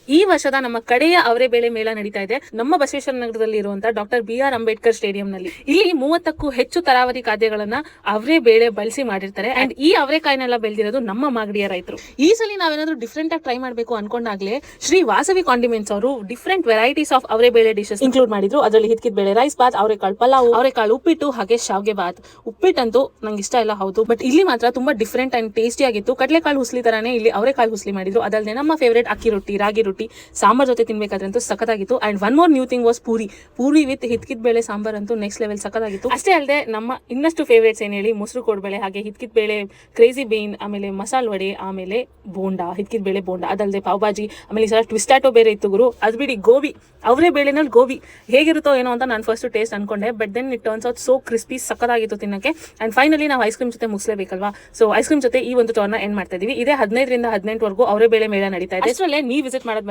ಈ ವರ್ಷದ ನಮ್ಮ ಕಡೆಯ ಅವರೇ ಬೇಳೆ ಮೇಳ ನಡೀತಾ ಇದೆ ನಮ್ಮ ಬಸವೇಶ್ವರ ನಗರದಲ್ಲಿ ಇರುವಂತಹ ಡಾಕ್ಟರ್ BR ಅಂಬೇಡ್ಕರ್ ಸ್ಟೇಡಿಯಂ ನಲ್ಲಿ. ಇಲ್ಲಿ 30ಕ್ಕೂ ಹೆಚ್ಚು ತರಾವರಿ ಖಾದ್ಯಗಳನ್ನ ಅವರೇ ಬೇಳೆ ಬಳಸಿ ಮಾಡಿರ್ತಾರೆ. ಅಂಡ್ ಈ ಅವರೆಕಾಯಿನೆಲ್ಲ ಬೆಳೆದಿರೋದು ನಮ್ಮ ಮಾಗಡಿಯ ರೈತರು. ಈ ಸಲ ನಾವೇನಾದ್ರೂ ಡಿಫ್ರೆಂಟ್ ಆಗಿ ಟ್ರೈ ಮಾಡಬೇಕು ಅನ್ಕೊಂಡಾಗ್ಲೇ ಶ್ರೀ ವಾಸವಿ ಕಾಂಡಿಮೆಂಟ್ಸ್ ಅವರು ಡಿಫ್ರೆಂಟ್ ವೆರೈಟೀಸ್ ಆಫ್ ಅವರೇ ಬೇಳೆ ಡಿಶಸ್ ಇನ್ಕ್ಲೂಡ್ ಮಾಡಿದ್ರು. ಅದರಲ್ಲಿ ಹಿತ್ಕಿದ ಬೇಳೆ ರೈಸ್ ಬಾತ್, ಅವರೆಕಾಳು ಪಲಾವ್, ಅವರೆಕಾಳು ಉಪ್ಪಿಟ್ಟು, ಹಾಗೆ ಶಾವ್ಗೆ ಬಾತ್. ಉಪ್ಪಿಟ್ಟಂತೂ ನಂಗೆ ಇಷ್ಟ ಇಲ್ಲ, ಹೌದು, ಬಟ್ ಇಲ್ಲಿ ಮಾತ್ರ ತುಂಬಾ ಡಿಫ್ರೆಂಟ್ ಅಂಡ್ ಟೇಸ್ಟಿ ಆಗಿತ್ತು. ಕಡಲೆಕಾಳು ಹುಸ್ಲಿ ತರಾನೇ ಇಲ್ಲಿ ಅವರೆಕಾಳು ಹುಸ್ಲಿ ಮಾಡಿದ್ರು. ಅದಲ್ಲದೆ ನಮ್ಮ ಫೇವರೇಟ್ ಅಕ್ಕಿ ರೊಟ್ಟಿ, ರಾಗಿ ರೊಟ್ಟಿ ಸಾಂಬಾರ್ ಜೊತೆ ತಿನ್ಬೇಕಾದ್ರಂತೂ ಸಖತ್ತಾಗಿತ್ತು. And one more new thing was puri with ಹಿತ್ಕಿದ ಬೇಳೆ ಸಾಂಬಾರ್ ಅಂತೂ ನೆಕ್ಸ್ಟ್ ಲೆವೆಲ್ ಸಖತ್ತಾಗಿತ್ತು. ಅಷ್ಟೇ ಅಲ್ಲದೆ ನಮ್ಮ ಇನ್ನಷ್ಟು ಫೇವರೇಟ್ಸ್ ಏನ್ ಹೇಳಿ, ಮೊಸರು ಕೋಡ್ಬೇಳೆ, ಹಾಗೆ ಹಿತ್ಕಿದ ಬೇಳೆ ಕ್ರೇಜಿ ಬೀನ್, ಆಮೇಲೆ ಮಸಾಲ ವಡೆ, ಆಮೇಲೆ ಬೋಂಡಾ, ಹಿತ್ಕಿದ ಬೇಳೆ ಬೋಂಡಾ, ಅದಲ್ಲದೆ ಪಾವ್ ಭಾಜಿ, ಆಮೇಲೆ ಈ ಸಲ ಟ್ವಿಸ್ಟಾಟೋ ಬೇರೆ ಇತ್ತು ಗುರು. ಅದು ಬಿಡಿ ಗೋಬಿ, ಅವರೇ ಬೇಳೆನಲ್ಲಿ ಗೋಬಿ ಹೇಗಿರುತ್ತೋ ಏನೋ ಅಂತ ನಾನು ಫಸ್ಟ್ ಟೇಸ್ಟ್ ಅನ್ಕೊಂಡೆ, but then it turns out so crispy, ಸಖತ್ತಾಗಿತ್ತು ತಿನ್ನಕ್ಕೆ. ಅಂಡ್ ಫೈನಲಿ ನಾವು ಐಸ್ ಕ್ರೀಮ್ ಜೊತೆ ಮುಗಿಸಲೇಬೇಕಲ್ವಾ, ಸೊ ಐಸ್ ಕ್ರೀಮ್ ಜೊತೆ ಈ ಒಂದು ಟರ್ನ್ ಎಂಡ್ ಮಾಡ್ತಾ ಇದೀವಿ. ಇದೇ 15ರಿಂದ 18 ವರೆಗೂ ಅವರೇ ಬೇಳೆ ಮೇಳ ನಡೀತಾ ಇದೆ. ಅಷ್ಟರಲ್ಲೇ ನೀವು ವಿಸಿಟ್ ಮಾಡೋದು